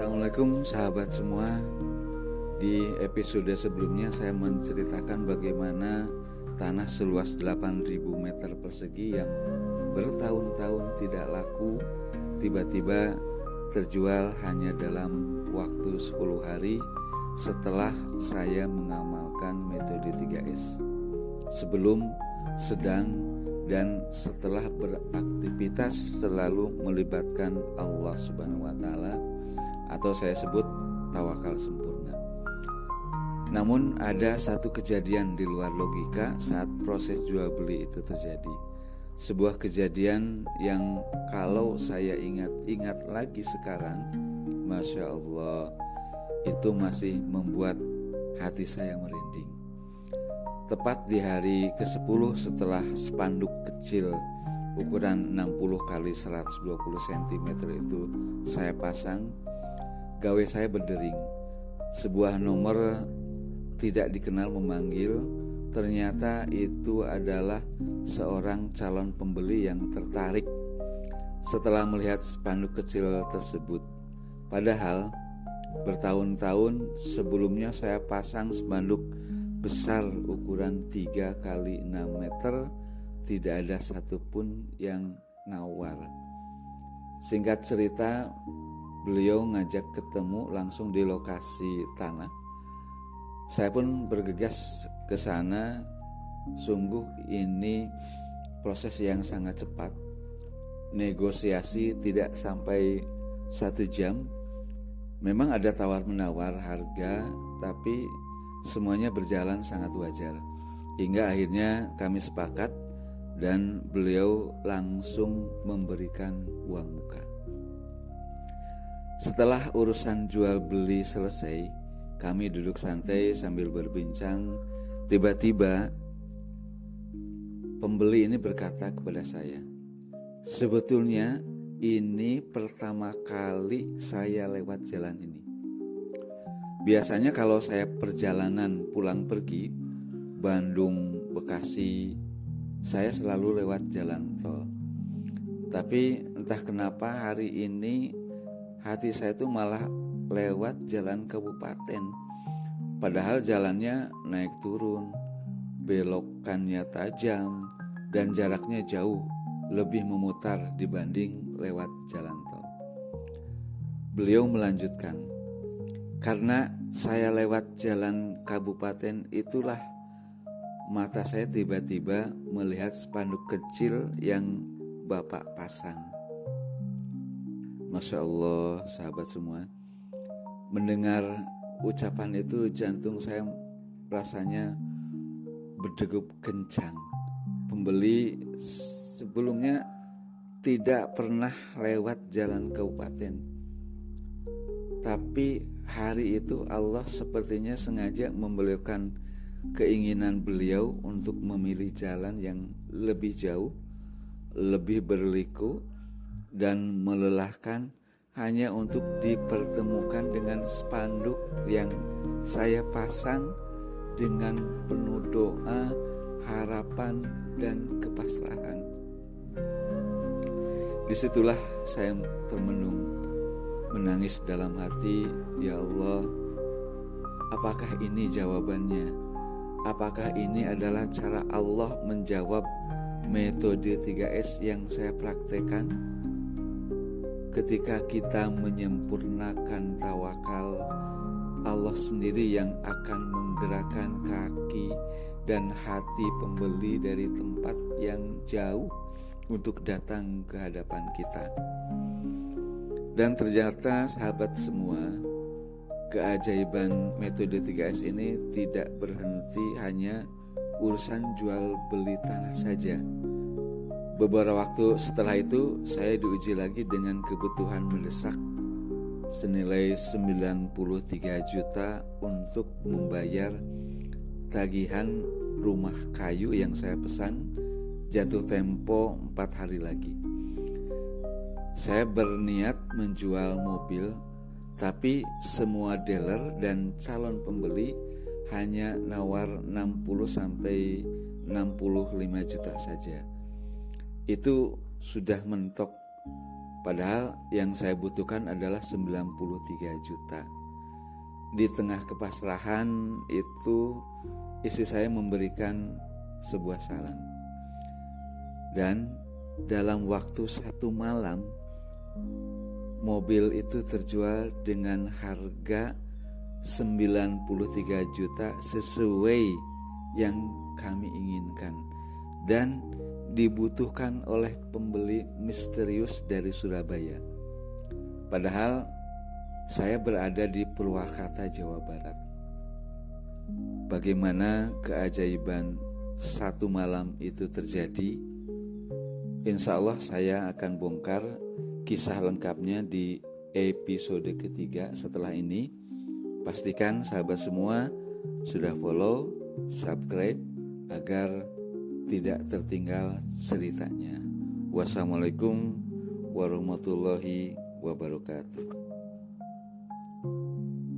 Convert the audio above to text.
Assalamualaikum sahabat semua. Di episode sebelumnya saya menceritakan bagaimana tanah seluas 8.000 meter persegi yang bertahun-tahun tidak laku tiba-tiba terjual hanya dalam waktu 10 hari setelah saya mengamalkan metode 3S. Sebelum, sedang, dan setelah beraktivitas selalu melibatkan Allah Subhanahu wa Ta'ala, atau saya sebut tawakal sempurna. Namun ada satu kejadian di luar logika saat proses jual beli itu terjadi. Sebuah kejadian yang kalau saya ingat lagi sekarang, Masya Allah, itu masih membuat hati saya merinding. Tepat di hari ke-10 setelah spanduk kecil ukuran 60 x 120 cm itu saya pasang, gawe saya berdering. Sebuah nomor tidak dikenal memanggil. Ternyata itu adalah seorang calon pembeli yang tertarik setelah melihat spanduk kecil tersebut. Padahal bertahun-tahun sebelumnya saya pasang spanduk besar ukuran 3 x 6 meter, tidak ada satupun yang nawar. Singkat cerita, beliau ngajak ketemu langsung di lokasi tanah. Saya pun bergegas ke sana. Sungguh ini proses yang sangat cepat. Negosiasi tidak sampai 1 jam. Memang ada tawar-menawar harga, tapi semuanya berjalan sangat wajar. Hingga akhirnya kami sepakat dan beliau langsung memberikan uang muka. Setelah urusan jual beli selesai, kami duduk santai sambil berbincang. Tiba-tiba pembeli ini berkata kepada saya, "Sebetulnya ini pertama kali saya lewat jalan ini. Biasanya kalau saya perjalanan pulang pergi Bandung, Bekasi, saya selalu lewat jalan tol. Tapi entah kenapa hari ini hati saya tuh malah lewat jalan kabupaten. Padahal jalannya naik turun, belokannya tajam, dan jaraknya jauh, lebih memutar dibanding lewat jalan tol." Beliau melanjutkan, "Karena saya lewat jalan kabupaten itulah mata saya tiba-tiba melihat spanduk kecil yang Bapak pasang." Masya Allah, sahabat semua, mendengar ucapan itu jantung saya rasanya berdegup kencang. Pembeli sebelumnya tidak pernah lewat jalan kabupaten, tapi hari itu Allah sepertinya sengaja membeliaukan keinginan beliau untuk memilih jalan yang lebih jauh, lebih berliku, dan melelahkan hanya untuk dipertemukan dengan spanduk yang saya pasang dengan penuh doa, harapan, dan kepasrahan. Disitulah saya termenung, menangis dalam hati. Ya Allah, apakah ini jawabannya? Apakah ini adalah cara Allah menjawab metode 3S yang saya praktekkan? Ketika kita menyempurnakan tawakal, Allah sendiri yang akan menggerakkan kaki dan hati pembeli dari tempat yang jauh untuk datang ke hadapan kita. Dan ternyata sahabat semua, keajaiban metode 3S ini tidak berhenti hanya urusan jual beli tanah saja. Beberapa waktu setelah itu saya diuji lagi dengan kebutuhan mendesak senilai 93 juta untuk membayar tagihan rumah kayu yang saya pesan jatuh tempo 4 hari lagi. Saya berniat menjual mobil, tapi semua dealer dan calon pembeli hanya nawar 60-65 juta saja. Itu sudah mentok Padahal yang saya butuhkan adalah 93 juta. Di tengah kepasrahan itu istri saya memberikan sebuah saran. Dan dalam waktu 1 malam mobil itu terjual dengan harga 93 juta sesuai yang kami inginkan. Dan dibutuhkan oleh pembeli misterius dari Surabaya. Padahal saya berada di Purwakarta, Jawa Barat. Bagaimana keajaiban 1 malam itu terjadi? Insya Allah saya akan bongkar kisah lengkapnya di episode ketiga setelah ini. Pastikan sahabat semua sudah follow, subscribe agar tidak tertinggal ceritanya. Wassalamualaikum warahmatullahi wabarakatuh.